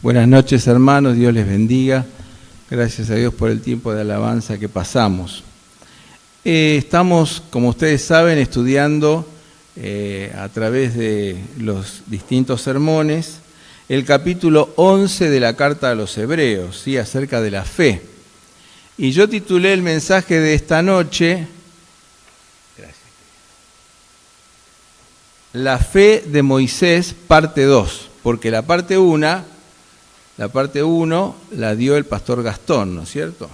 Buenas noches, hermanos, Dios les bendiga. Gracias a Dios por el tiempo de alabanza que pasamos. Estamos, como ustedes saben, estudiando a través de los distintos sermones el capítulo 11 de la Carta a los Hebreos, ¿sí? Acerca de la fe. Y yo titulé el mensaje de esta noche, La fe de Moisés, parte 2, porque la parte 1 la dio el pastor Gastón, ¿no es cierto?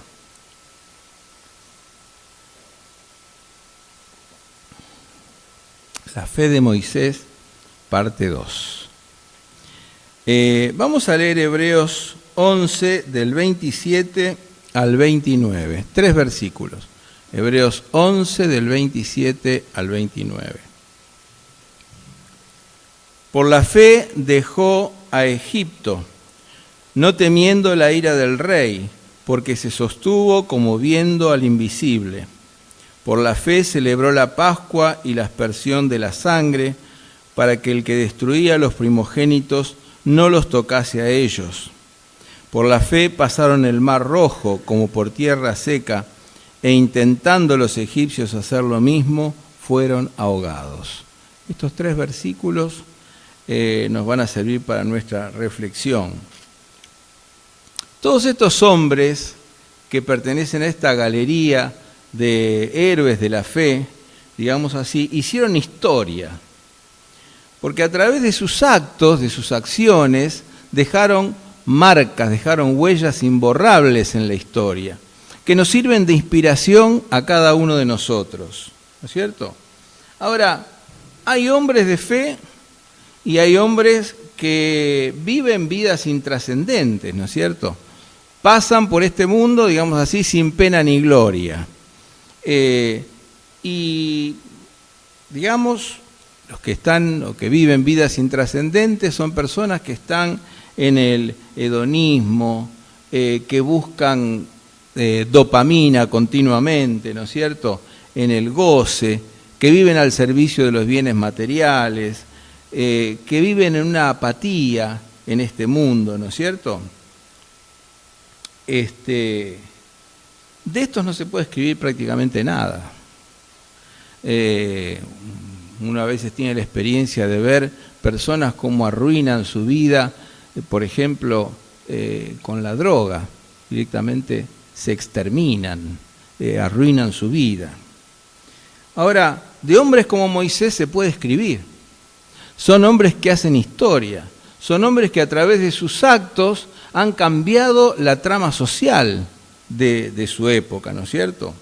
La fe de Moisés, parte 2. Vamos a leer Hebreos 11, del 27 al 29, 3 versículos. Hebreos 11, del 27 al 29. Por la fe dejó a Egipto, no temiendo la ira del rey, porque se sostuvo como viendo al invisible. Por la fe celebró la Pascua y la aspersión de la sangre, para que el que destruía a los primogénitos no los tocase a ellos. Por la fe pasaron el mar Rojo como por tierra seca, e intentando los egipcios hacer lo mismo, fueron ahogados. Estos 3 versículos nos van a servir para nuestra reflexión. Todos estos hombres que pertenecen a esta galería de héroes de la fe, digamos así, hicieron historia, porque a través de sus actos, de sus acciones, dejaron marcas, dejaron huellas imborrables en la historia, que nos sirven de inspiración a cada uno de nosotros, ¿no es cierto? Ahora, hay hombres de fe y hay hombres que viven vidas intrascendentes, ¿no es cierto? Pasan por este mundo, digamos así, sin pena ni gloria. Y, digamos, los que están o que viven vidas intrascendentes son personas que están en el hedonismo, que buscan dopamina continuamente, ¿no es cierto?, en el goce, que viven al servicio de los bienes materiales, que viven en una apatía en este mundo, ¿no es cierto? De estos no se puede escribir prácticamente nada. Uno a veces tiene la experiencia de ver personas cómo arruinan su vida, por ejemplo, con la droga. Directamente se exterminan, arruinan su vida. Ahora, de hombres como Moisés se puede escribir. Son hombres que hacen historia. Son hombres que a través de sus actos han cambiado la trama social de su época, ¿no es cierto?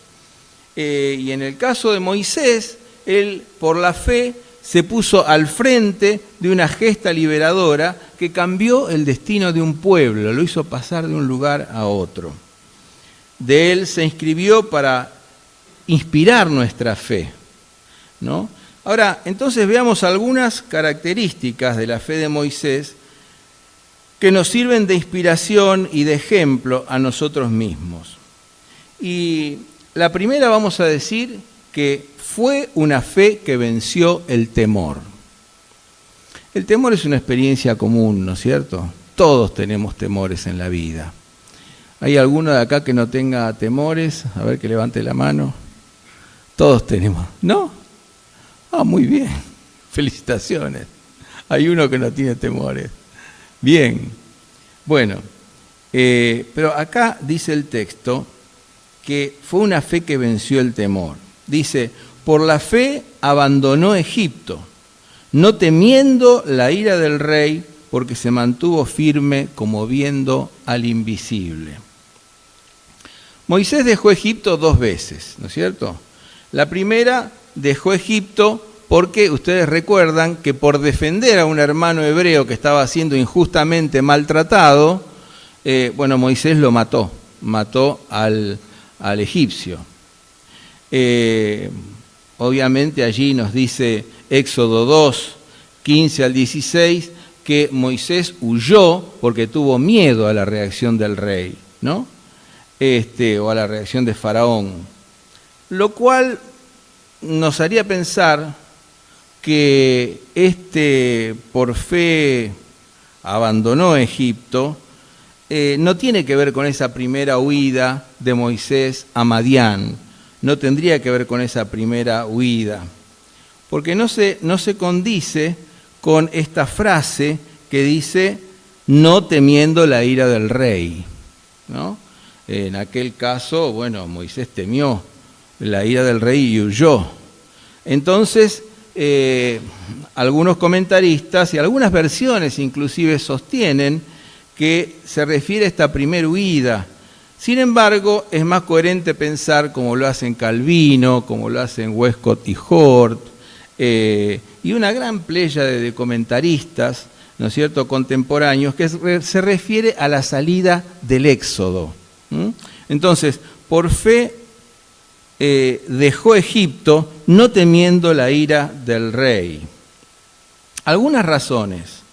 Y en el caso de Moisés, él por la fe se puso al frente de una gesta liberadora que cambió el destino de un pueblo, lo hizo pasar de un lugar a otro. De él se inscribió para inspirar nuestra fe, ¿no? Ahora, entonces veamos algunas características de la fe de Moisés que nos sirven de inspiración y de ejemplo a nosotros mismos. Y la primera vamos a decir que fue una fe que venció el temor. El temor es una experiencia común, ¿no es cierto? Todos tenemos temores en la vida. ¿Hay alguno de acá que no tenga temores? A ver, que levante la mano. Todos tenemos, ¿no? Ah, muy bien. Felicitaciones. Hay uno que no tiene temores. Bien, bueno, pero acá dice el texto que fue una fe que venció el temor. Dice, por la fe abandonó Egipto, no temiendo la ira del rey, porque se mantuvo firme como viendo al invisible. Moisés dejó Egipto 2 veces, ¿no es cierto? La primera dejó Egipto porque ustedes recuerdan que por defender a un hermano hebreo que estaba siendo injustamente maltratado, Moisés lo mató al egipcio. Obviamente allí nos dice Éxodo 2, 15 al 16, que Moisés huyó porque tuvo miedo a la reacción del rey, ¿no? O a la reacción de Faraón. Lo cual nos haría pensar que por fe abandonó Egipto, no tiene que ver con esa primera huida de Moisés a Madián, no tendría que ver con esa primera huida, porque no se condice con esta frase que dice, no temiendo la ira del rey, ¿no? En aquel caso, bueno, Moisés temió la ira del rey y huyó. Entonces, algunos comentaristas y algunas versiones inclusive sostienen que se refiere a esta primera huida. Sin embargo, es más coherente pensar, como lo hacen Calvino, como lo hacen Westcott y Hort, y una gran pléyade de comentaristas, ¿no es cierto?, contemporáneos, que se refiere a la salida del Éxodo. Entonces, por fe dejó Egipto, no temiendo la ira del rey. Algunas razones.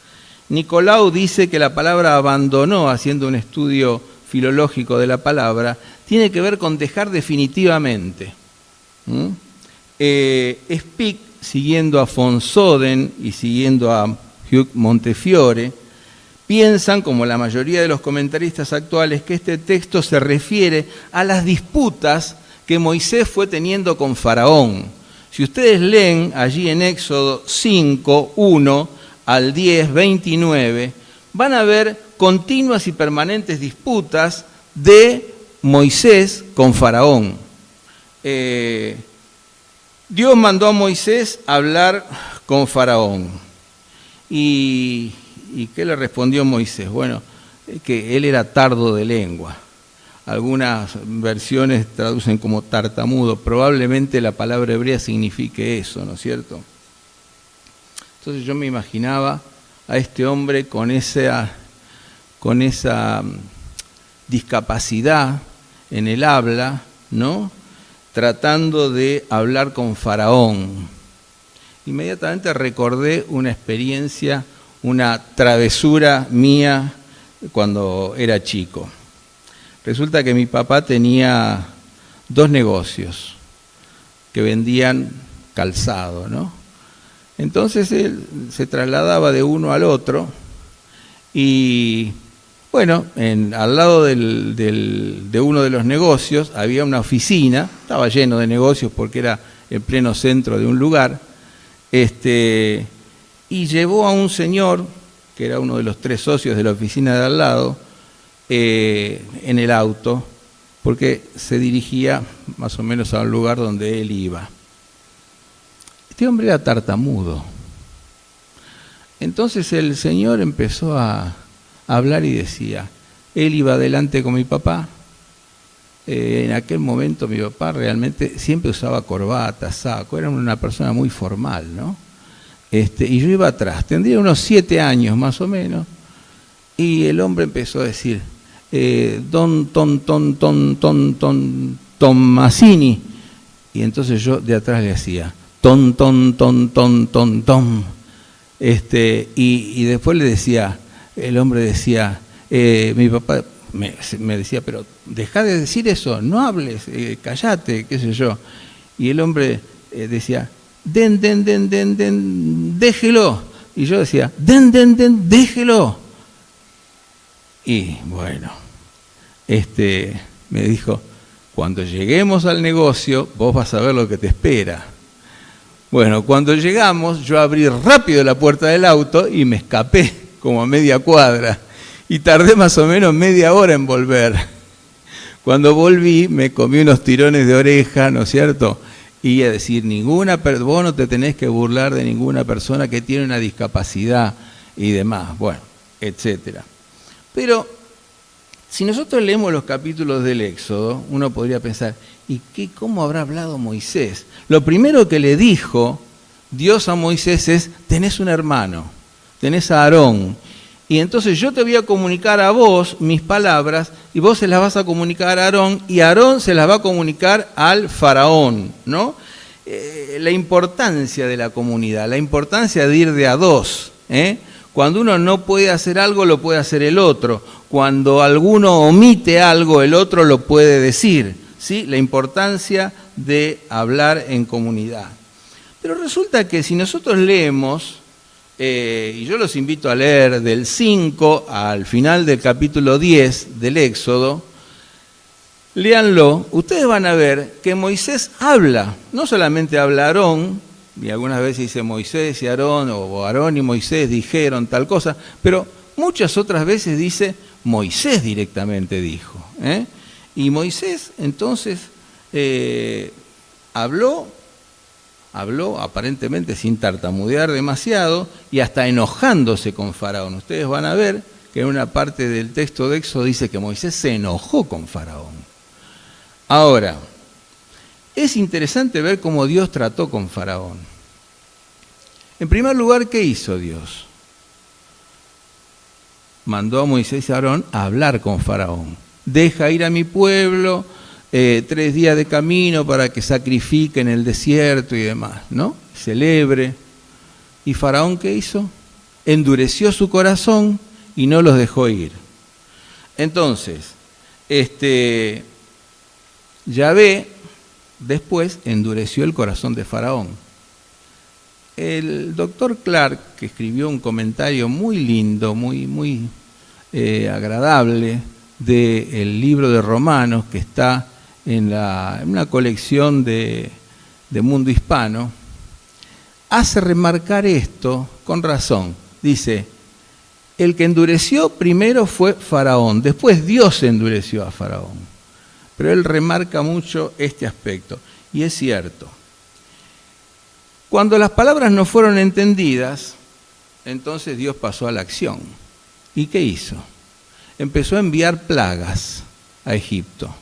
Nicolau dice que la palabra abandonó, haciendo un estudio filológico de la palabra, tiene que ver con dejar definitivamente. Spix, siguiendo a von Soden y siguiendo a Hugh Montefiore, piensan, como la mayoría de los comentaristas actuales, que este texto se refiere a las disputas que Moisés fue teniendo con Faraón. Si ustedes leen allí en Éxodo 5, 1 al 10, 29, van a ver continuas y permanentes disputas de Moisés con Faraón. Dios mandó a Moisés a hablar con Faraón. ¿Y qué le respondió Moisés? Bueno, que él era tardo de lengua. Algunas versiones traducen como tartamudo. Probablemente la palabra hebrea signifique eso, ¿no es cierto? Entonces yo me imaginaba a este hombre con esa discapacidad en el habla, ¿no?, tratando de hablar con Faraón. Inmediatamente recordé una experiencia, una travesura mía cuando era chico. Resulta que mi papá tenía 2 negocios que vendían calzado, ¿no? Entonces él se trasladaba de uno al otro y, bueno, al lado de uno de los negocios había una oficina, estaba lleno de negocios porque era el pleno centro de un lugar, y llevó a un señor, que era uno de los 3 socios de la oficina de al lado, en el auto, porque se dirigía más o menos a un lugar donde él iba. Este hombre era tartamudo. Entonces el señor empezó a hablar y decía, él iba adelante con mi papá. En aquel momento mi papá realmente siempre usaba corbata, saco, era una persona muy formal, ¿no? Y yo iba atrás, tendría unos 7 años más o menos, y el hombre empezó a decir, don Tommasini, y entonces yo de atrás le hacía, ton, y después le decía, el hombre decía, mi papá me decía, pero dejá de decir eso, no hables, callate, qué sé yo. Y el hombre decía, den, déjelo. Y yo decía, den, déjelo. Y bueno, me dijo, cuando lleguemos al negocio, vos vas a ver lo que te espera. Bueno, cuando llegamos, yo abrí rápido la puerta del auto y me escapé como a media cuadra. Y tardé más o menos media hora en volver. Cuando volví, me comí unos tirones de oreja, ¿no es cierto? Y a decir, vos no te tenés que burlar de ninguna persona que tiene una discapacidad y demás, bueno, etcétera. Pero si nosotros leemos los capítulos del Éxodo, uno podría pensar, ¿y cómo habrá hablado Moisés? Lo primero que le dijo Dios a Moisés es, tenés un hermano, tenés a Aarón, y entonces yo te voy a comunicar a vos mis palabras, y vos se las vas a comunicar a Aarón, y Aarón se las va a comunicar al faraón, ¿no? La importancia de la comunidad, la importancia de ir de a 2, Cuando uno no puede hacer algo, lo puede hacer el otro. Cuando alguno omite algo, el otro lo puede decir, ¿sí? La importancia de hablar en comunidad. Pero resulta que si nosotros leemos Y yo los invito a leer del 5 al final del capítulo 10 del Éxodo. Léanlo, ustedes van a ver que Moisés habla, no solamente habla Aarón, y algunas veces dice Moisés y Aarón, o Aarón y Moisés dijeron tal cosa, pero muchas otras veces dice Moisés directamente dijo. Y Moisés entonces habló aparentemente sin tartamudear demasiado y hasta enojándose con Faraón. Ustedes van a ver que en una parte del texto de Éxodo dice que Moisés se enojó con Faraón. Ahora, es interesante ver cómo Dios trató con Faraón. En primer lugar, ¿qué hizo Dios? Mandó a Moisés y a Aarón a hablar con Faraón. Deja ir a mi pueblo 3 días de camino para que sacrifique en el desierto y demás, ¿no? Celebre. ¿Y Faraón qué hizo? Endureció su corazón y no los dejó ir. Entonces, Yahvé después endureció el corazón de Faraón. El doctor Clark, que escribió un comentario muy lindo, muy agradable, del libro de Romanos, que está en una colección de Mundo Hispano, hace remarcar esto con razón. Dice, el que endureció primero fue Faraón, después Dios endureció a Faraón. Pero él remarca mucho este aspecto, y es cierto. Cuando las palabras no fueron entendidas, entonces Dios pasó a la acción. ¿Y qué hizo? Empezó a enviar plagas a Egipto.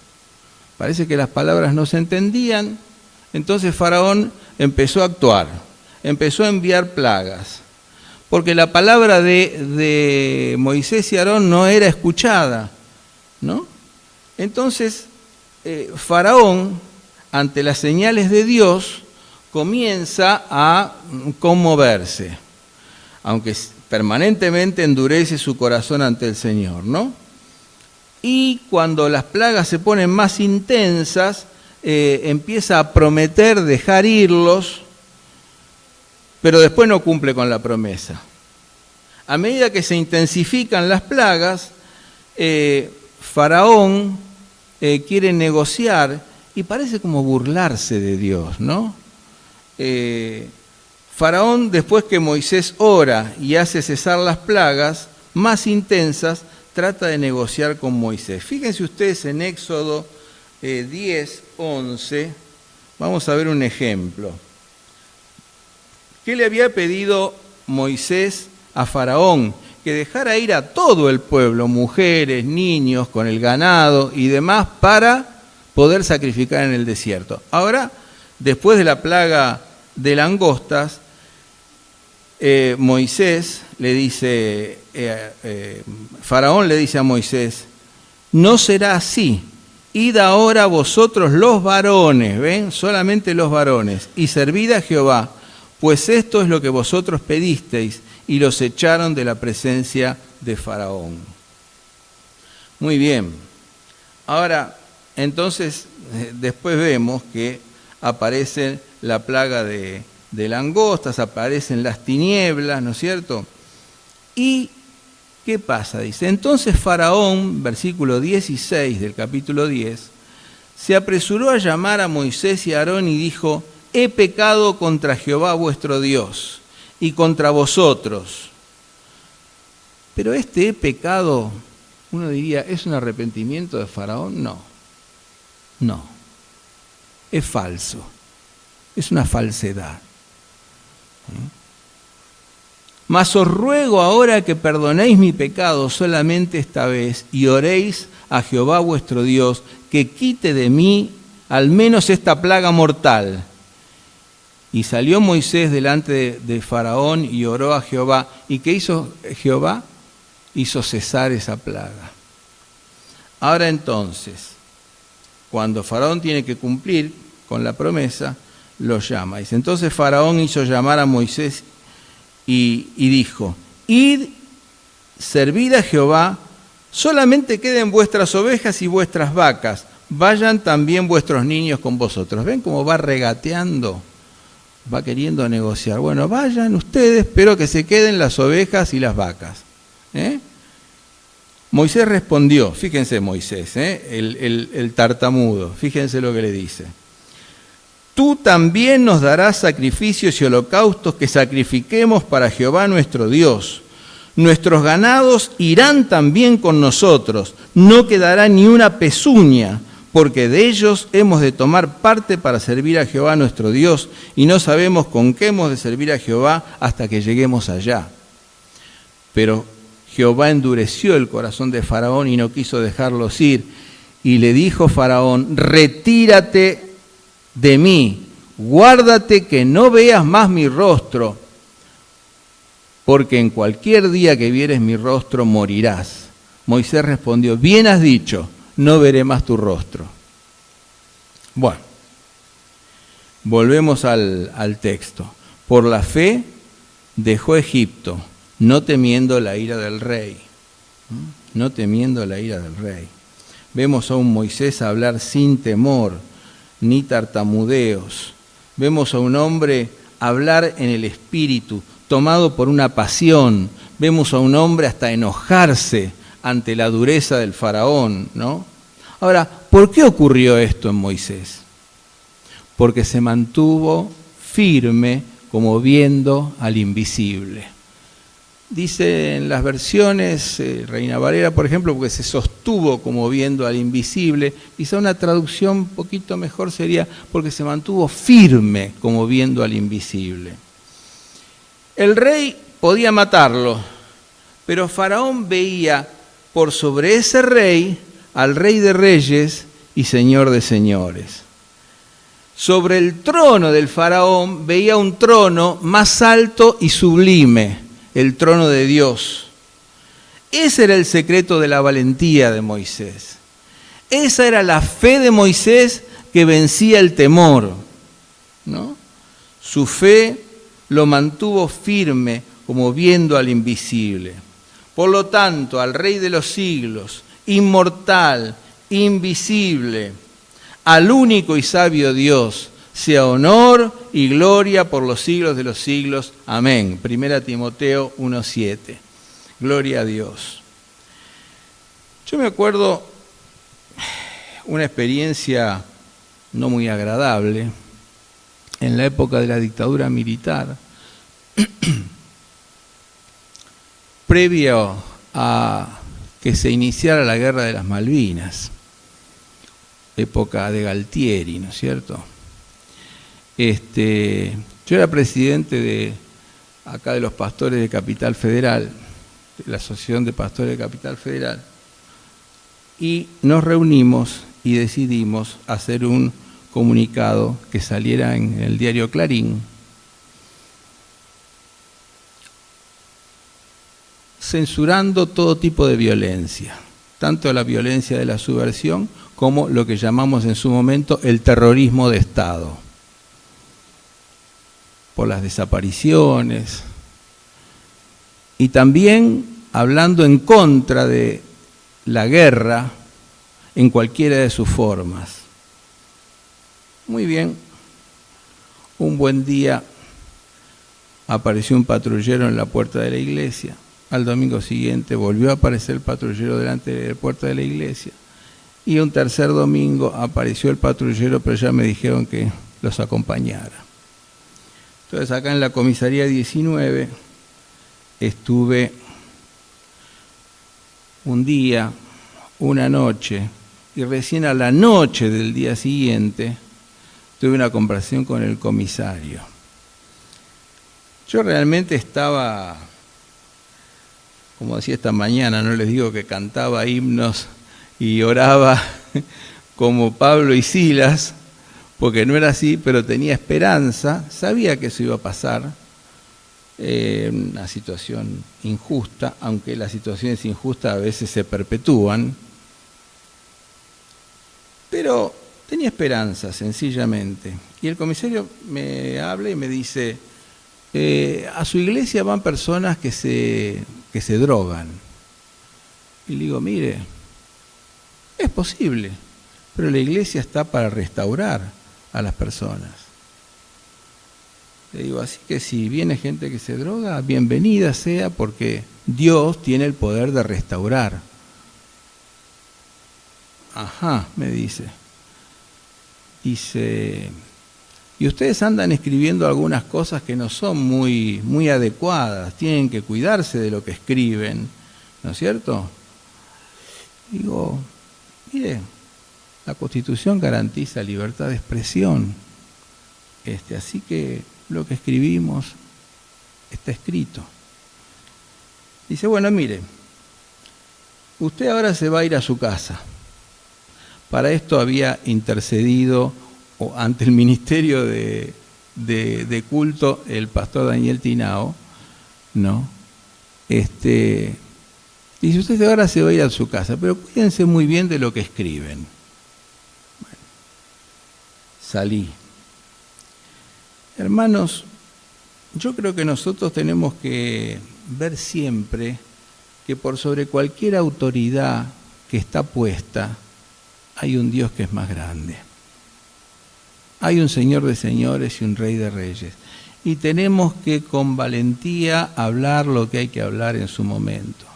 Parece que las palabras no se entendían, entonces Faraón empezó a actuar, empezó a enviar plagas, porque la palabra de Moisés y Aarón no era escuchada, ¿no? Entonces, Faraón, ante las señales de Dios, comienza a conmoverse, aunque permanentemente endurece su corazón ante el Señor, ¿no? Y cuando las plagas se ponen más intensas, empieza a prometer dejar irlos, pero después no cumple con la promesa. A medida que se intensifican las plagas, Faraón quiere negociar y parece como burlarse de Dios, ¿no? Faraón, después que Moisés ora y hace cesar las plagas más intensas, trata de negociar con Moisés. Fíjense ustedes en Éxodo 10, 11, vamos a ver un ejemplo. ¿Qué le había pedido Moisés a Faraón? Que dejara ir a todo el pueblo, mujeres, niños, con el ganado y demás, para poder sacrificar en el desierto. Ahora, después de la plaga de langostas, Moisés le dice, Faraón le dice a Moisés, no será así, id ahora vosotros los varones, ¿ven? Solamente los varones, y servid a Jehová, pues esto es lo que vosotros pedisteis, y los echaron de la presencia de Faraón. Muy bien. Ahora, entonces, después vemos que aparece la plaga de langostas, aparecen las tinieblas, ¿no es cierto? ¿Y qué pasa? Dice, entonces Faraón, versículo 16 del capítulo 10, se apresuró a llamar a Moisés y a Aarón y dijo, he pecado contra Jehová vuestro Dios y contra vosotros. Pero este pecado, uno diría, ¿es un arrepentimiento de Faraón? No, no, es falso, es una falsedad. Mas os ruego ahora que perdonéis mi pecado solamente esta vez y oréis a Jehová vuestro Dios, que quite de mí al menos esta plaga mortal. Y salió Moisés delante de Faraón y oró a Jehová. ¿Y qué hizo Jehová? Hizo cesar esa plaga. Ahora entonces, cuando Faraón tiene que cumplir con la promesa, lo llama. Dice, entonces Faraón hizo llamar a Moisés y dijo, id, servid a Jehová, solamente queden vuestras ovejas y vuestras vacas, vayan también vuestros niños con vosotros. ¿Ven cómo va regateando va queriendo negociar. Bueno, vayan ustedes, pero que se queden las ovejas y las vacas. Moisés respondió, fíjense Moisés, el tartamudo, fíjense lo que le dice. Tú también nos darás sacrificios y holocaustos que sacrifiquemos para Jehová nuestro Dios. Nuestros ganados irán también con nosotros, no quedará ni una pezuña, porque de ellos hemos de tomar parte para servir a Jehová nuestro Dios, y no sabemos con qué hemos de servir a Jehová hasta que lleguemos allá. Pero Jehová endureció el corazón de Faraón y no quiso dejarlos ir, y le dijo Faraón, retírate de mí, guárdate que no veas más mi rostro, porque en cualquier día que vieres mi rostro morirás. Moisés respondió, bien has dicho, no veré más tu rostro. Bueno, volvemos al texto. Por la fe dejó Egipto, no temiendo la ira del rey. No temiendo la ira del rey. Vemos a un Moisés hablar sin temor, ni tartamudeos. Vemos a un hombre hablar en el espíritu, tomado por una pasión. Vemos a un hombre hasta enojarse ante la dureza del faraón, ¿no? Ahora, ¿por qué ocurrió esto en Moisés? Porque se mantuvo firme como viendo al invisible. Dice en las versiones, Reina Valera, por ejemplo, porque se sostuvo como viendo al invisible. Quizá una traducción un poquito mejor sería porque se mantuvo firme como viendo al invisible. El rey podía matarlo, pero Faraón veía por sobre ese rey al Rey de Reyes y Señor de Señores. Sobre el trono del Faraón veía un trono más alto y sublime, el trono de Dios. Ese era el secreto de la valentía de Moisés. Esa era la fe de Moisés que vencía el temor, ¿no? Su fe lo mantuvo firme como viendo al invisible. Por lo tanto, al Rey de los siglos, inmortal, invisible, al único y sabio Dios, sea honor y gloria por los siglos de los siglos. Amén. 1 Timoteo 1:7. Gloria a Dios. Yo me acuerdo una experiencia no muy agradable en la época de la dictadura militar, previo a que se iniciara la Guerra de las Malvinas, época de Galtieri, ¿no es cierto? Yo era presidente de acá de los pastores de Capital Federal, de la Asociación de Pastores de Capital Federal, y nos reunimos y decidimos hacer un comunicado que saliera en el diario Clarín, censurando todo tipo de violencia, tanto la violencia de la subversión como lo que llamamos en su momento el terrorismo de Estado, por las desapariciones, y también hablando en contra de la guerra en cualquiera de sus formas. Muy bien, un buen día apareció un patrullero en la puerta de la iglesia. Al domingo siguiente volvió a aparecer el patrullero delante de la puerta de la iglesia. Y un tercer domingo apareció el patrullero, pero ya me dijeron que los acompañara. Entonces acá en la comisaría 19 estuve un día, una noche, y recién a la noche del día siguiente tuve una conversación con el comisario. Yo realmente estaba, como decía esta mañana, no les digo que cantaba himnos y oraba como Pablo y Silas, porque no era así, pero tenía esperanza, sabía que eso iba a pasar, una situación injusta, aunque las situaciones injustas a veces se perpetúan, pero tenía esperanza, sencillamente. Y el comisario me habla y me dice, a su iglesia van personas que se drogan. Y le digo, mire, es posible, pero la iglesia está para restaurar a las personas. Le digo, así que si viene gente que se droga, bienvenida sea, porque Dios tiene el poder de restaurar. Ajá, me dice. Dice, y ustedes andan escribiendo algunas cosas que no son muy adecuadas, tienen que cuidarse de lo que escriben, ¿no es cierto? Digo, mire, la Constitución garantiza libertad de expresión, así que lo que escribimos está escrito. Dice, bueno, mire, usted ahora se va a ir a su casa. Para esto había intercedido ante el Ministerio de Culto el pastor Daniel Tinao, ¿no? Dice, usted ahora se va a ir a su casa, pero cuídense muy bien de lo que escriben. Bueno, salí. Hermanos, yo creo que nosotros tenemos que ver siempre que por sobre cualquier autoridad que está puesta, hay un Dios que es más grande. Hay un Señor de señores y un Rey de reyes. Y tenemos que con valentía hablar lo que hay que hablar en su momento.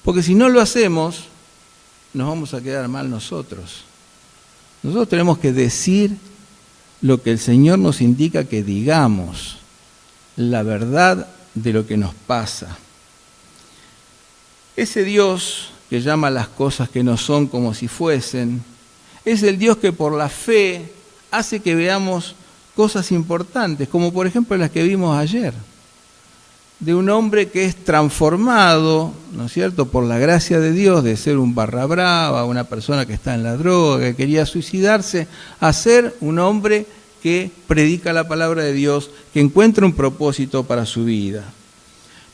Porque si no lo hacemos, nos vamos a quedar mal nosotros. Nosotros tenemos que decir lo que el Señor nos indica que digamos, la verdad de lo que nos pasa. Ese Dios que llama las cosas que no son como si fuesen, es el Dios que por la fe hace que veamos cosas importantes, como por ejemplo las que vimos ayer, de un hombre que es transformado, ¿no es cierto?, por la gracia de Dios, de ser un barra brava, una persona que está en la droga, que quería suicidarse, a ser un hombre que predica la palabra de Dios, que encuentra un propósito para su vida.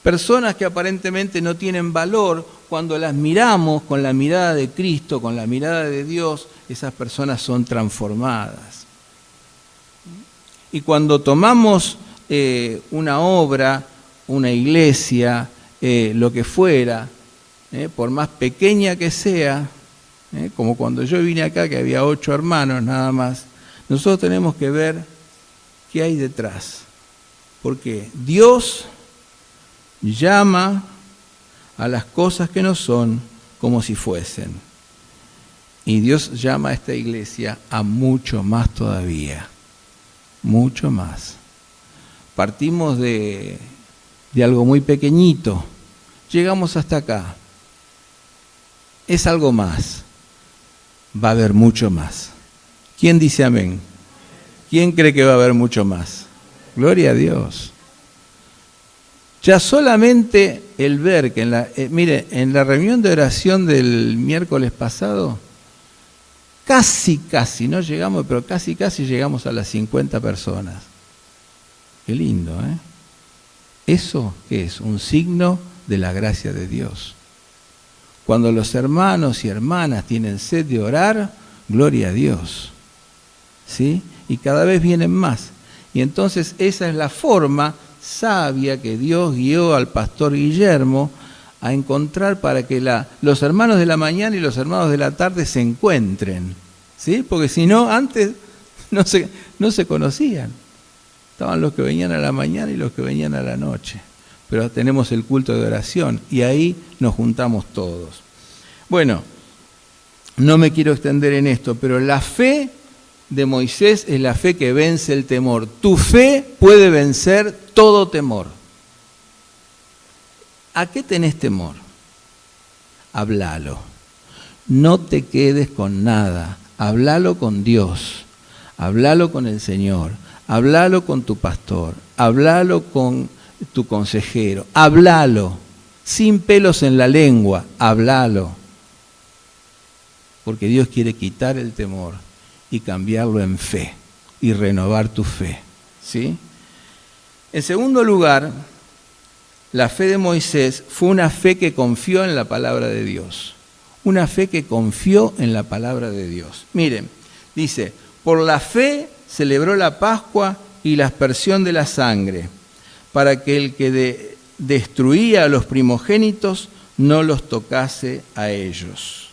Personas que aparentemente no tienen valor, cuando las miramos con la mirada de Cristo, con la mirada de Dios, esas personas son transformadas. Y cuando tomamos una obra, una iglesia, lo que fuera, por más pequeña que sea, como cuando yo vine acá, que había 8 hermanos nada más, nosotros tenemos que ver qué hay detrás. Porque Dios llama a las cosas que no son como si fuesen. Y Dios llama a esta iglesia a mucho más todavía. Mucho más. Partimos de algo muy pequeñito. Llegamos hasta acá. Es algo más. Va a haber mucho más. ¿Quién dice amén? ¿Quién cree que va a haber mucho más? Gloria a Dios. Ya solamente el ver que mire, en la reunión de oración del miércoles pasado, casi, no llegamos, pero casi llegamos a las 50 personas. Qué lindo, ¿eh? ¿Eso qué es? Un signo de la gracia de Dios. Cuando los hermanos y hermanas tienen sed de orar, gloria a Dios. ¿Sí? Y cada vez vienen más. Y entonces esa es la forma sabia que Dios guió al pastor Guillermo a encontrar para que los hermanos de la mañana y los hermanos de la tarde se encuentren, ¿sí? Porque si no, antes no se conocían. Estaban los que venían a la mañana y los que venían a la noche. Pero tenemos el culto de oración y ahí nos juntamos todos. Bueno, no me quiero extender en esto, pero la fe de Moisés es la fe que vence el temor. Tu fe puede vencer todo temor. ¿A qué tenés temor? Hablalo. No te quedes con nada. Hablalo con Dios. Hablalo con el Señor. Hablalo con tu pastor. Hablalo con tu consejero. Hablalo. Sin pelos en la lengua. Hablalo. Porque Dios quiere quitar el temor y cambiarlo en fe y renovar tu fe, ¿sí? En segundo lugar, la fe de Moisés fue una fe que confió en la palabra de Dios. Una fe que confió en la palabra de Dios. Miren, dice, por la fe celebró la Pascua y la aspersión de la sangre, para que el que destruía a los primogénitos no los tocase a ellos.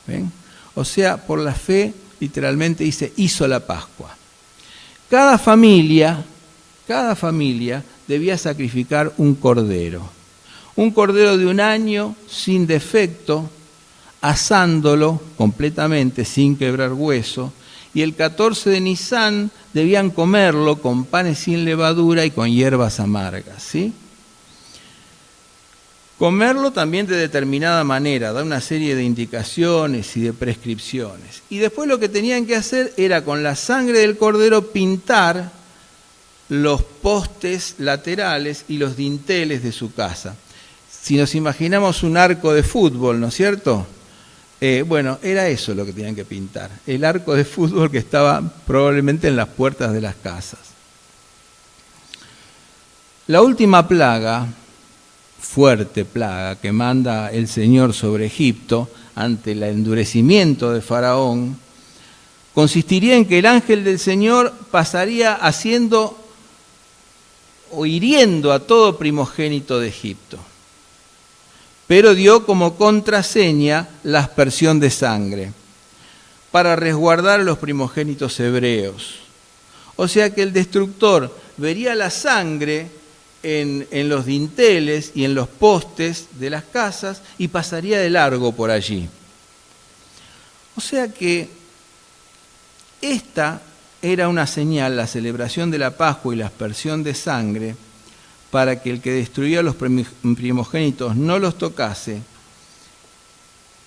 ¿Ven? O sea, por la fe, literalmente dice, hizo la Pascua. Cada familia Cada familia debía sacrificar un cordero de 1 año sin defecto, asándolo completamente sin quebrar hueso, y el 14 de Nisán debían comerlo con panes sin levadura y con hierbas amargas, ¿sí? Comerlo también de determinada manera, da una serie de indicaciones y de prescripciones. Y después lo que tenían que hacer era con la sangre del cordero pintar los postes laterales y los dinteles de su casa. Si nos imaginamos un arco de fútbol, ¿no es cierto? Bueno, era eso lo que tenían que pintar, el arco de fútbol que estaba probablemente en las puertas de las casas. La última plaga, fuerte plaga, que manda el Señor sobre Egipto ante el endurecimiento de Faraón, consistiría en que el ángel del Señor pasaría haciendo o hiriendo a todo primogénito de Egipto, pero dio como contraseña la aspersión de sangre para resguardar a los primogénitos hebreos. O sea que el destructor vería la sangre en los dinteles y en los postes de las casas y pasaría de largo por allí. O sea que esta era una señal, la celebración de la Pascua y la aspersión de sangre, para que el que destruía a los primogénitos no los tocase.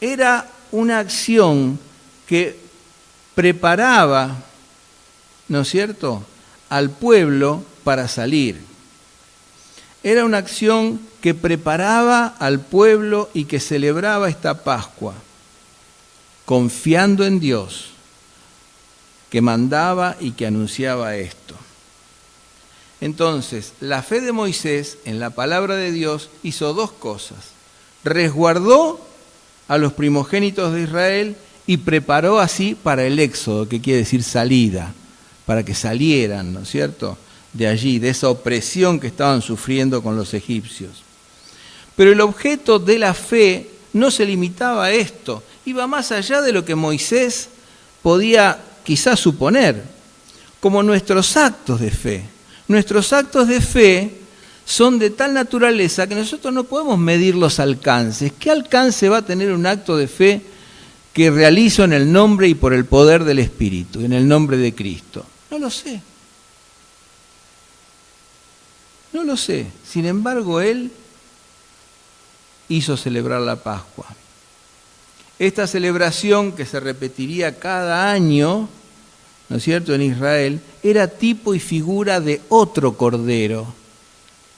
Era una acción que preparaba, ¿no es cierto?, al pueblo para salir. Era una acción que preparaba al pueblo y que celebraba esta Pascua, confiando en Dios, que mandaba y que anunciaba esto. Entonces, la fe de Moisés en la palabra de Dios hizo 2 cosas. Resguardó a los primogénitos de Israel y preparó así para el éxodo, que quiere decir salida, para que salieran, ¿no es cierto?, de allí, de esa opresión que estaban sufriendo con los egipcios. Pero el objeto de la fe no se limitaba a esto, iba más allá de lo que Moisés podía quizás suponer, como nuestros actos de fe. Nuestros actos de fe son de tal naturaleza que nosotros no podemos medir los alcances. ¿Qué alcance va a tener un acto de fe que realizo en el nombre y por el poder del Espíritu, en el nombre de Cristo? No lo sé. No lo sé. Sin embargo, Él hizo celebrar la Pascua. Esta celebración, que se repetiría cada año, ¿no es cierto?, en Israel, era tipo y figura de otro cordero,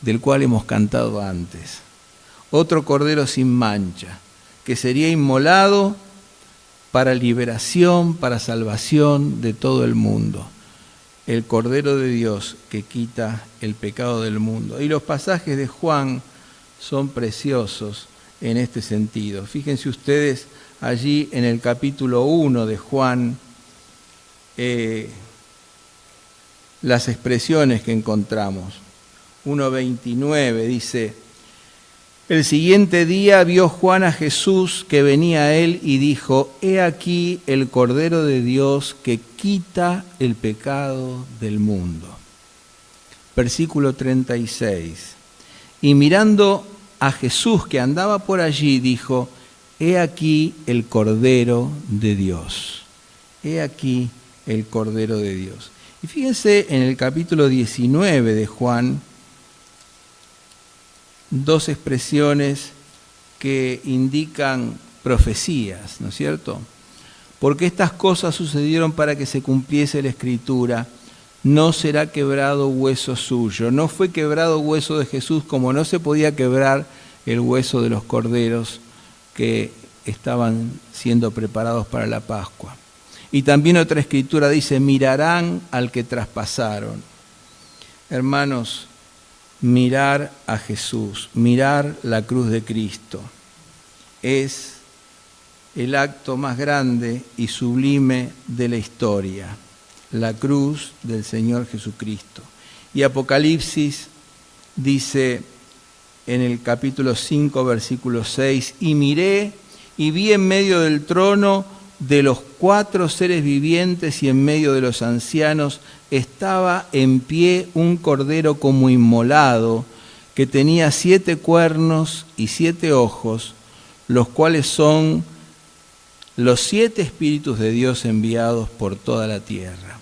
del cual hemos cantado antes. Otro cordero sin mancha, que sería inmolado para liberación, para salvación de todo el mundo. El Cordero de Dios que quita el pecado del mundo. Y los pasajes de Juan son preciosos en este sentido. Fíjense ustedes allí en el capítulo 1 de Juan, las expresiones que encontramos. 1:29 dice: el siguiente día vio Juan a Jesús que venía a él y dijo: he aquí el Cordero de Dios que quita el pecado del mundo. Versículo 36. Y mirando a Jesús que andaba por allí, dijo: he aquí el Cordero de Dios. He aquí el Cordero de Dios. Y fíjense en el capítulo 19 de Juan, 2 expresiones que indican profecías, ¿no es cierto? Porque estas cosas sucedieron para que se cumpliese la Escritura: no será quebrado hueso suyo. No fue quebrado hueso de Jesús, como no se podía quebrar el hueso de los corderos que estaban siendo preparados para la Pascua. Y también otra escritura dice: mirarán al que traspasaron. Hermanos, mirar a Jesús, mirar la cruz de Cristo, es el acto más grande y sublime de la historia, la cruz del Señor Jesucristo. Y Apocalipsis dice en el capítulo 5, versículo 6: y miré y vi en medio del trono de los 4 seres vivientes y en medio de los ancianos estaba en pie un cordero como inmolado, que tenía 7 cuernos y 7 ojos, los cuales son los 7 espíritus de Dios enviados por toda la tierra.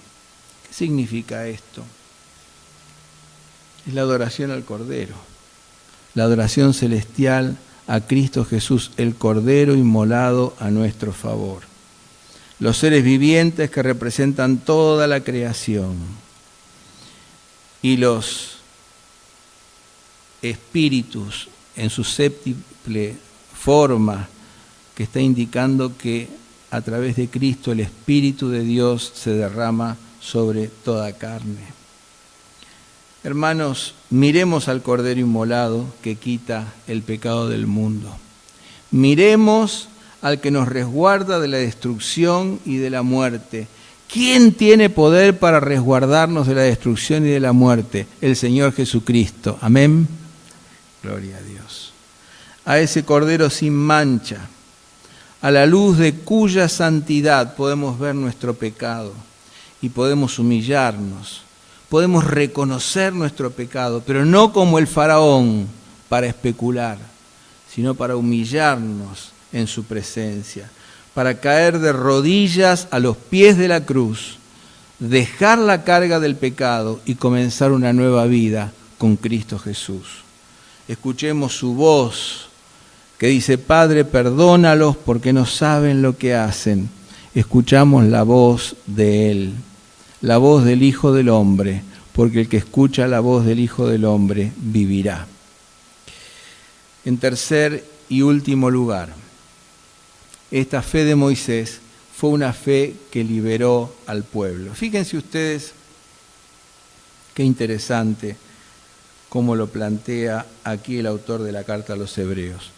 ¿Qué significa esto? Es la adoración al Cordero, la adoración celestial a Cristo Jesús, el Cordero inmolado a nuestro favor. Los seres vivientes que representan toda la creación y los espíritus en su séptuple forma, que está indicando que a través de Cristo el Espíritu de Dios se derrama sobre toda carne. Hermanos, miremos al Cordero inmolado que quita el pecado del mundo. Miremos al que nos resguarda de la destrucción y de la muerte. ¿Quién tiene poder para resguardarnos de la destrucción y de la muerte? El Señor Jesucristo. Amén. Gloria a Dios. A ese Cordero sin mancha, a la luz de cuya santidad podemos ver nuestro pecado y podemos humillarnos, podemos reconocer nuestro pecado, pero no como el faraón para especular, sino para humillarnos en su presencia, para caer de rodillas a los pies de la cruz, dejar la carga del pecado y comenzar una nueva vida con Cristo Jesús. Escuchemos su voz que dice: Padre, perdónalos porque no saben lo que hacen. Escuchamos la voz de Él, la voz del Hijo del Hombre, porque el que escucha la voz del Hijo del Hombre vivirá. En tercer y último lugar, esta fe de Moisés fue una fe que liberó al pueblo. Fíjense ustedes qué interesante cómo lo plantea aquí el autor de la carta a los Hebreos.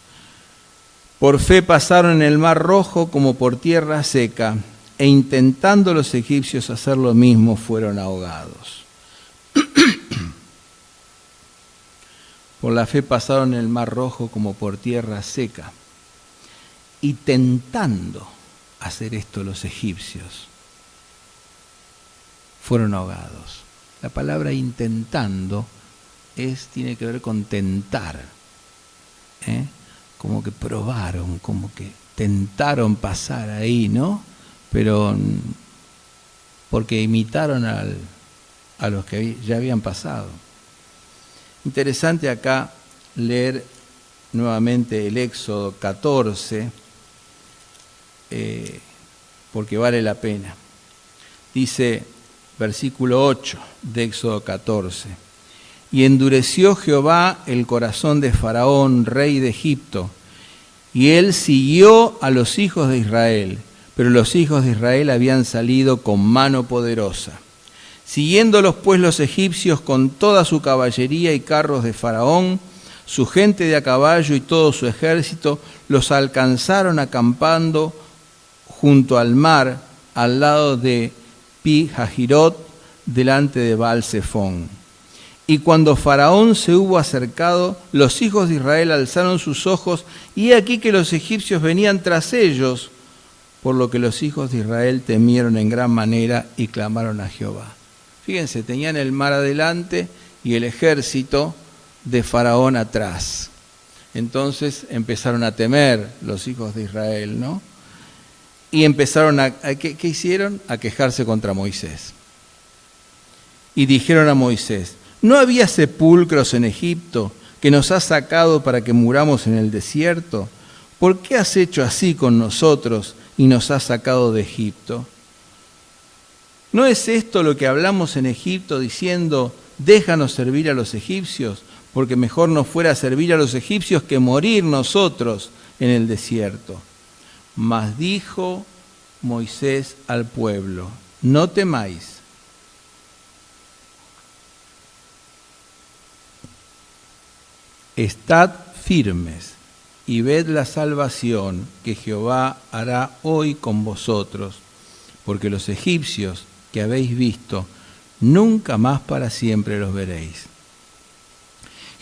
Por fe pasaron en el mar Rojo como por tierra seca, e intentando los egipcios hacer lo mismo, fueron ahogados. Por la fe pasaron en el mar Rojo como por tierra seca, y tentando hacer esto los egipcios, fueron ahogados. La palabra intentando tiene que ver con tentar, como que probaron, como que tentaron pasar ahí, ¿no? Pero porque imitaron a los que ya habían pasado. Interesante acá leer nuevamente el Éxodo 14, porque vale la pena. Dice, versículo 8 de Éxodo 14, y endureció Jehová el corazón de Faraón, rey de Egipto, y él siguió a los hijos de Israel, pero los hijos de Israel habían salido con mano poderosa. Siguiéndolos pues los egipcios con toda su caballería y carros de Faraón, su gente de a caballo y todo su ejército, los alcanzaron acampando junto al mar, al lado de Pi-Hahirot, delante de Baal-Zephón. Y cuando Faraón se hubo acercado, los hijos de Israel alzaron sus ojos, y he aquí que los egipcios venían tras ellos, por lo que los hijos de Israel temieron en gran manera y clamaron a Jehová. Fíjense, tenían el mar adelante y el ejército de Faraón atrás. Entonces empezaron a temer los hijos de Israel, ¿no? Y empezaron ¿qué hicieron? A quejarse contra Moisés. Y dijeron a Moisés: ¿no había sepulcros en Egipto que nos has sacado para que muramos en el desierto? ¿Por qué has hecho así con nosotros y nos has sacado de Egipto? ¿No es esto lo que hablamos en Egipto diciendo: déjanos servir a los egipcios, porque mejor nos fuera servir a los egipcios que morir nosotros en el desierto? Mas dijo Moisés al pueblo: no temáis. Estad firmes y ved la salvación que Jehová hará hoy con vosotros, porque los egipcios que habéis visto, nunca más para siempre los veréis.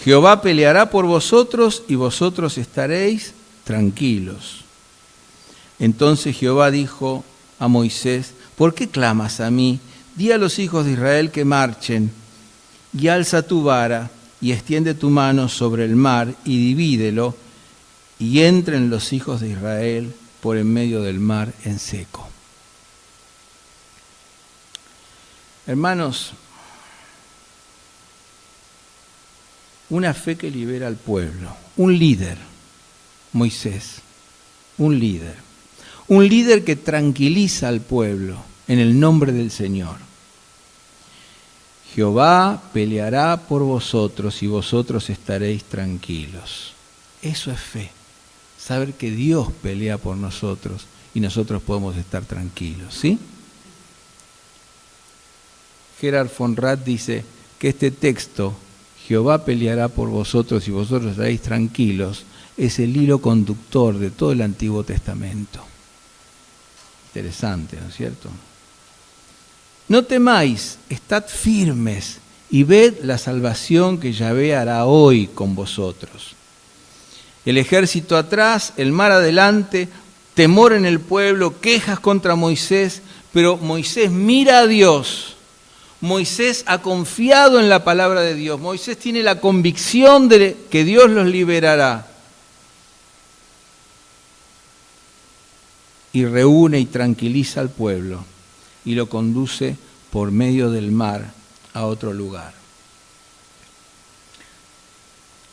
Jehová peleará por vosotros y vosotros estaréis tranquilos. Entonces Jehová dijo a Moisés: ¿por qué clamas a mí? Di a los hijos de Israel que marchen, y alza tu vara, y extiende tu mano sobre el mar, y divídelo, y entren los hijos de Israel por en medio del mar en seco. Hermanos, una fe que libera al pueblo, un líder, Moisés, un líder que tranquiliza al pueblo en el nombre del Señor. Jehová peleará por vosotros y vosotros estaréis tranquilos. Eso es fe, saber que Dios pelea por nosotros y nosotros podemos estar tranquilos, ¿sí? Gerhard von Rath dice que este texto, Jehová peleará por vosotros y vosotros estaréis tranquilos, es el hilo conductor de todo el Antiguo Testamento. Interesante, ¿no es cierto? No temáis, estad firmes y ved la salvación que Yahvé hará hoy con vosotros. El ejército atrás, el mar adelante, temor en el pueblo, quejas contra Moisés, pero Moisés mira a Dios. Moisés ha confiado en la palabra de Dios. Moisés tiene la convicción de que Dios los liberará. Y reúne y tranquiliza al pueblo y lo conduce por medio del mar a otro lugar.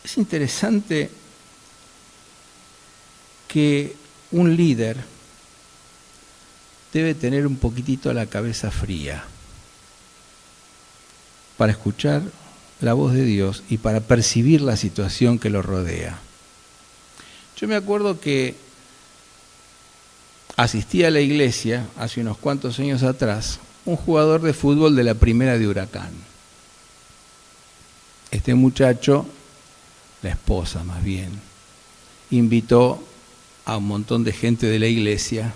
Es interesante que un líder debe tener un poquitito la cabeza fría para escuchar la voz de Dios y para percibir la situación que lo rodea. Yo me acuerdo que asistí a la iglesia hace unos cuantos años atrás, un jugador de fútbol de la primera de Huracán. Este muchacho, la esposa más bien, invitó a un montón de gente de la iglesia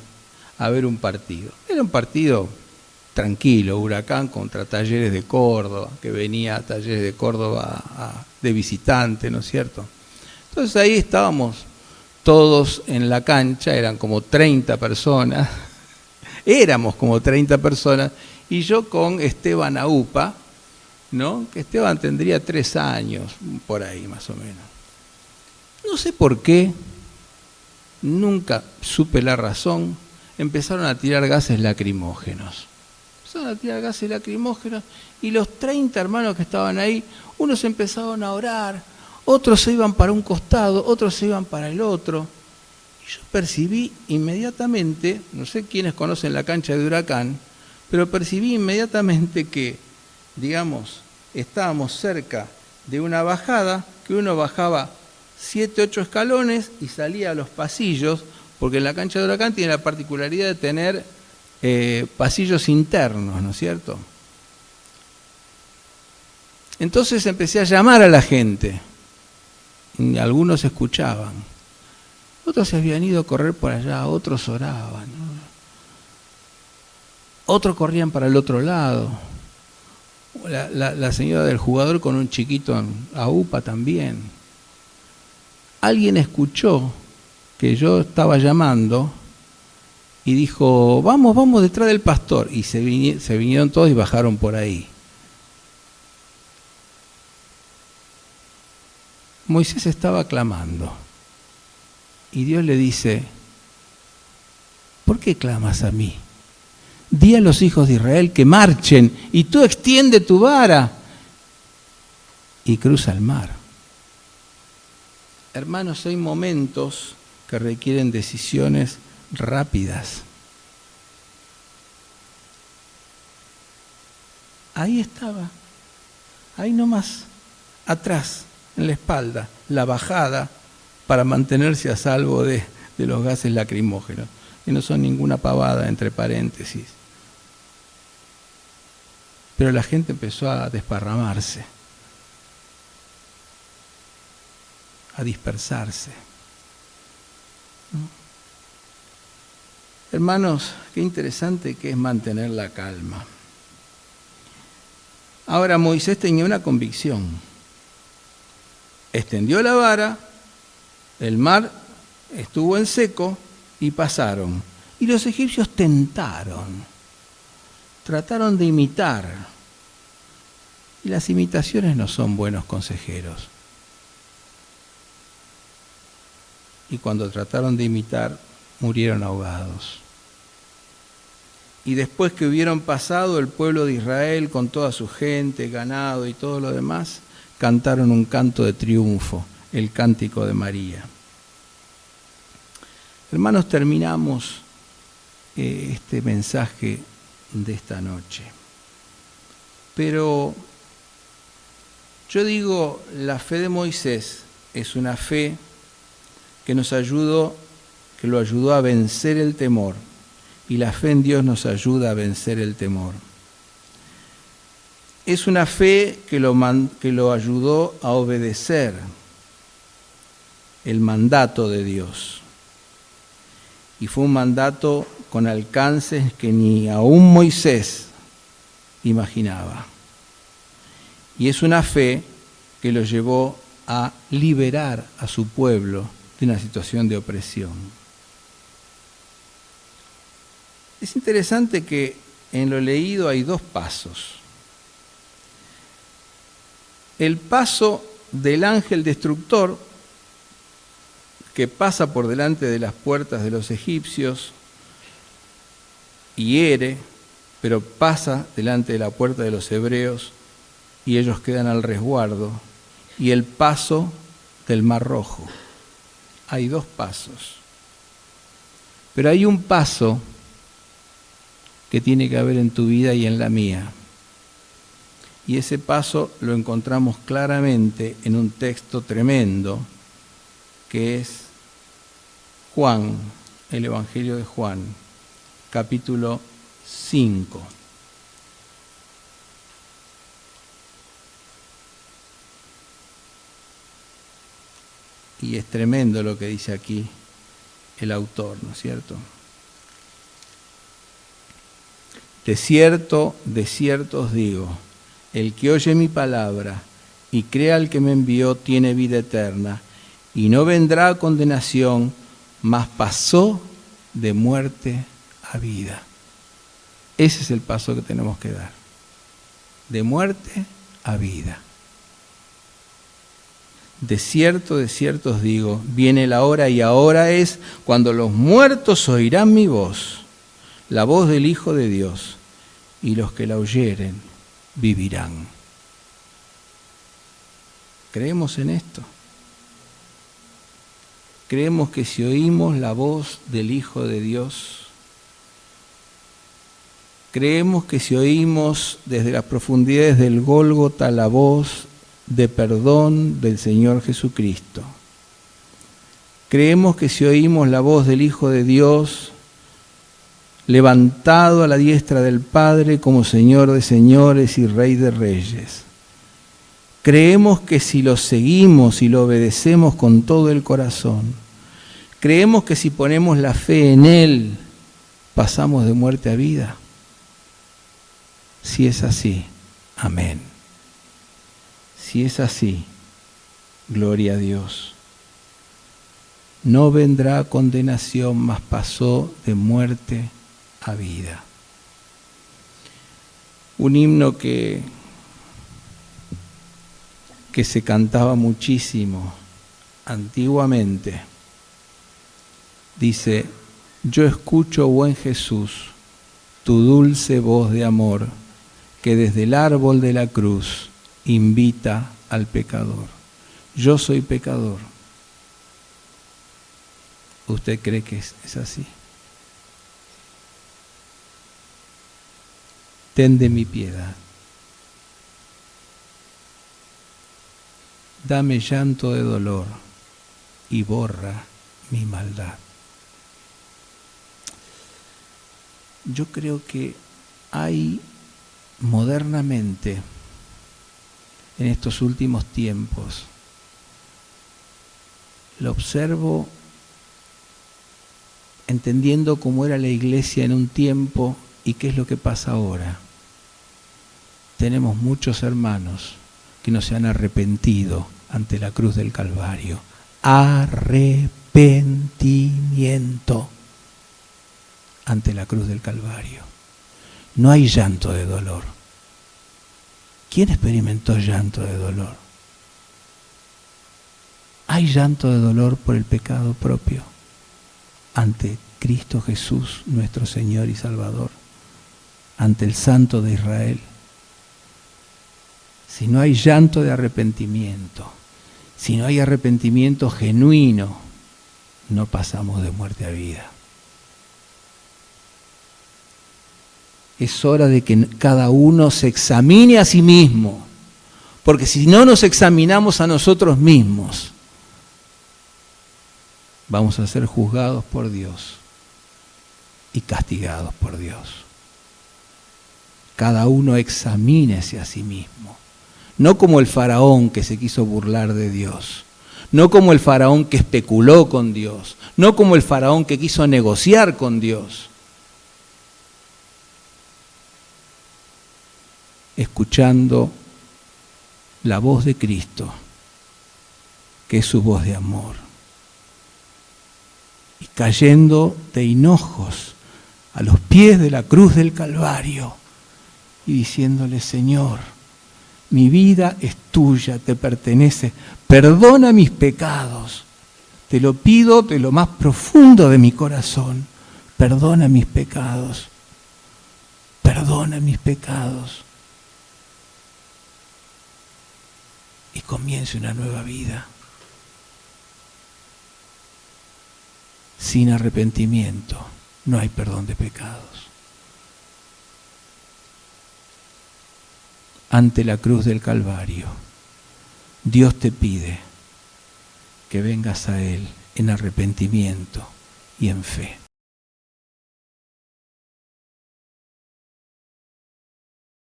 a ver un partido. Era un partido tranquilo, Huracán contra Talleres de Córdoba, que venía a Talleres de Córdoba de visitante, ¿no es cierto? Entonces ahí estábamos todos en la cancha, eran como 30 personas, éramos como 30 personas, y yo con Esteban Aupa, ¿no? Que Esteban tendría 3 años, por ahí más o menos. No sé por qué, nunca supe la razón, empezaron a tirar gases lacrimógenos. Y los 30 hermanos que estaban ahí, unos empezaron a orar, otros se iban para un costado, otros se iban para el otro. Y yo percibí inmediatamente, no sé quiénes conocen la cancha de Huracán, pero percibí inmediatamente que, digamos, estábamos cerca de una bajada, que uno bajaba 7, 8 escalones y salía a los pasillos, porque en la cancha de Huracán tiene la particularidad de tener pasillos internos, ¿no es cierto? Entonces empecé a llamar a la gente. Y algunos escuchaban, otros se habían ido a correr por allá, otros oraban, ¿no? Otros corrían para el otro lado. La señora del jugador con un chiquito a UPA también. Alguien escuchó que yo estaba llamando y dijo, vamos detrás del pastor, y se vinieron todos y bajaron por ahí. Moisés estaba clamando y Dios le dice, ¿por qué clamas a mí? Di a los hijos de Israel que marchen y tú extiende tu vara y cruza el mar. Hermanos, hay momentos que requieren decisiones rápidas. Ahí estaba, ahí nomás, atrás, en la espalda, la bajada para mantenerse a salvo de los gases lacrimógenos, que no son ninguna pavada, entre paréntesis. Pero la gente empezó a desparramarse, a dispersarse. Hermanos, qué interesante que es mantener la calma. Ahora Moisés tenía una convicción. Extendió la vara, el mar estuvo en seco y pasaron. Y los egipcios tentaron, trataron de imitar. Y las imitaciones no son buenos consejeros. Y cuando trataron de imitar, murieron ahogados. Y después que hubieron pasado, el pueblo de Israel, con toda su gente, ganado y todo lo demás, cantaron un canto de triunfo, el cántico de María. Hermanos, terminamos este mensaje de esta noche. Pero yo digo, la fe de Moisés es una fe que lo ayudó a vencer el temor, y la fe en Dios nos ayuda a vencer el temor. Es una fe que lo ayudó a obedecer el mandato de Dios. Y fue un mandato con alcances que ni aún Moisés imaginaba. Y es una fe que lo llevó a liberar a su pueblo de una situación de opresión. Es interesante que en lo leído hay dos pasos. El paso del ángel destructor, que pasa por delante de las puertas de los egipcios y hiere, pero pasa delante de la puerta de los hebreos y ellos quedan al resguardo. Y el paso del Mar Rojo. Hay dos pasos. Pero hay un paso que tiene que haber en tu vida y en la mía. Y ese paso lo encontramos claramente en un texto tremendo, que es Juan, el Evangelio de Juan, capítulo 5. Y es tremendo lo que dice aquí el autor, ¿no es cierto? De cierto os digo, el que oye mi palabra y crea al que me envió tiene vida eterna, y no vendrá a condenación, mas pasó de muerte a vida. Ese es el paso que tenemos que dar. De muerte a vida. De cierto os digo, viene la hora y ahora es cuando los muertos oirán mi voz, la voz del Hijo de Dios, y los que la oyeren vivirán. ¿Creemos en esto? Creemos que si oímos la voz del Hijo de Dios, creemos que si oímos desde las profundidades del Gólgota la voz de perdón del Señor Jesucristo, creemos que si oímos la voz del Hijo de Dios, levantado a la diestra del Padre como Señor de señores y Rey de reyes, creemos que si lo seguimos y lo obedecemos con todo el corazón, creemos que si ponemos la fe en Él, pasamos de muerte a vida. Si es así, amén. Si es así, gloria a Dios. No vendrá condenación, mas pasó de muerte a vida. Un himno que se cantaba muchísimo antiguamente. Dice, yo escucho, buen Jesús, tu dulce voz de amor, que desde el árbol de la cruz invita al pecador. Yo soy pecador. ¿Usted cree que es así? Ten de mi piedad. Dame llanto de dolor y borra mi maldad. Yo creo que hay modernamente, en estos últimos tiempos, lo observo entendiendo cómo era la iglesia en un tiempo y qué es lo que pasa ahora. Tenemos muchos hermanos que no se han arrepentido ante la cruz del Calvario. Arrepentimiento. ante la cruz del Calvario. No hay llanto de dolor. ¿Quién experimentó llanto de dolor? Hay llanto de dolor por el pecado propio ante Cristo Jesús, nuestro Señor y Salvador, ante el Santo de Israel. Si no hay llanto de arrepentimiento, si no hay arrepentimiento genuino, no pasamos de muerte a vida. Es hora de que cada uno se examine a sí mismo, porque si no nos examinamos a nosotros mismos, vamos a ser juzgados por Dios y castigados por Dios. Cada uno examínese a sí mismo, no como el faraón que se quiso burlar de Dios, no como el faraón que especuló con Dios, no como el faraón que quiso negociar con Dios. Escuchando la voz de Cristo, que es su voz de amor, y cayendo de hinojos a los pies de la cruz del Calvario y diciéndole: Señor, mi vida es tuya, te pertenece, perdona mis pecados, te lo pido de lo más profundo de mi corazón, perdona mis pecados, perdona mis pecados. Y comience una nueva vida. Sin arrepentimiento no hay perdón de pecados. Ante la cruz del Calvario, Dios te pide que vengas a Él en arrepentimiento y en fe.